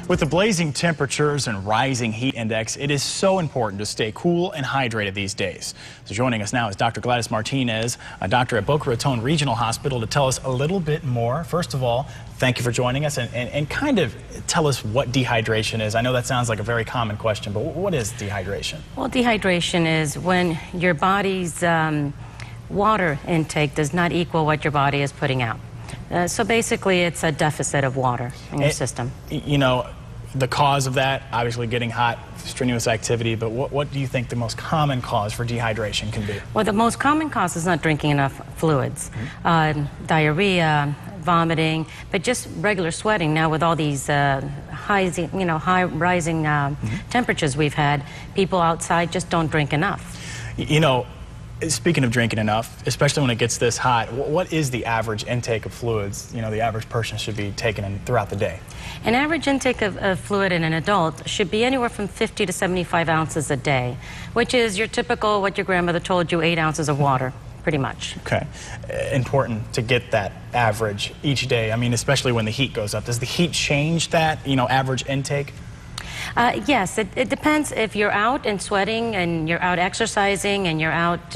With the blazing temperatures and rising heat index, it is so important to stay cool and hydrated these days. So joining us now is Dr. Gladys Martinez, a doctor at Boca Raton Regional Hospital, to tell us a little bit more. First of all, thank you for joining us and kind of tell us what dehydration is. I know that sounds like a very common question, but what is dehydration? Well, dehydration is when your body's water intake does not equal what your body is putting out. So basically, it's a deficit of water in your system. You know, the cause of that, obviously getting hot, strenuous activity, but what do you think the most common cause for dehydration can be? Well, the most common cause is not drinking enough fluids. Diarrhea, vomiting, but just regular sweating. Now with all these high rising temperatures we've had, people outside just don't drink enough. You know, speaking of drinking enough, especially when it gets this hot, what is the average intake of fluids, you know, the average person should be taking in throughout the day? An average intake of fluid in an adult should be anywhere from 50 to 75 ounces a day, which is your typical, what your grandmother told you, 8 ounces of water, pretty much. Okay. Important to get that average each day. I mean, especially when the heat goes up. Does the heat change that, you know, average intake? Yes, it depends if you're out and sweating and you're out exercising and you're out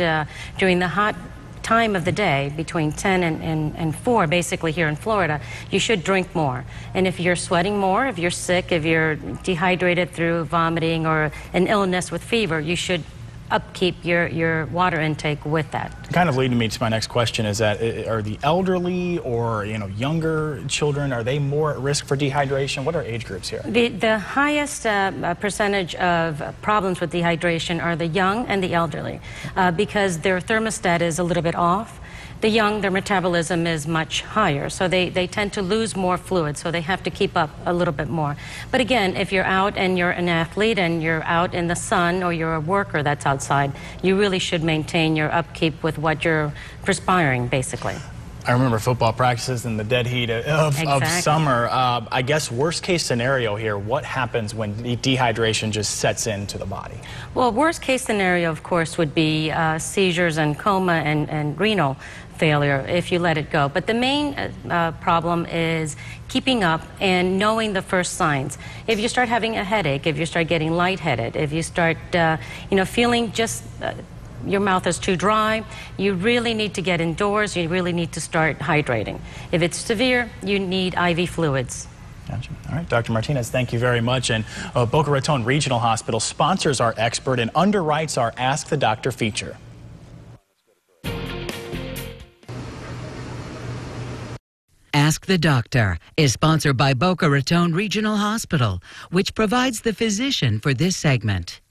during the hot time of the day between 10 and 4, basically here in Florida, you should drink more. And if you're sweating more, if you're sick, if you're dehydrated through vomiting or an illness with fever, you should upkeep your water intake with that. Kind of leading me to my next question is that are the elderly or, you know, younger children, are they more at risk for dehydration? What are age groups here? The highest percentage of problems with dehydration are the young and the elderly because their thermostat is a little bit off. The young, their metabolism is much higher, so they tend to lose more fluid, so they have to keep up a little bit more. But again, if you're out and you're an athlete and you're out in the sun or you're a worker that's outside, you really should maintain your upkeep with what you're perspiring, basically. I remember football practices in the dead heat of summer. I guess worst case scenario here, what happens when dehydration just sets into the body? Well, worst case scenario, of course, would be seizures and coma and renal failure if you let it go. But the main problem is keeping up and knowing the first signs. If you start having a headache, if you start getting lightheaded, if you start feeling just your mouth is too dry, you really need to get indoors. You really need to start hydrating. If it's severe, you need IV fluids. Gotcha. All right, Dr. Martinez, thank you very much. And Boca Raton Regional Hospital sponsors our expert and underwrites our Ask the Doctor feature. Ask the Doctor is sponsored by Boca Raton Regional Hospital, which provides the physician for this segment.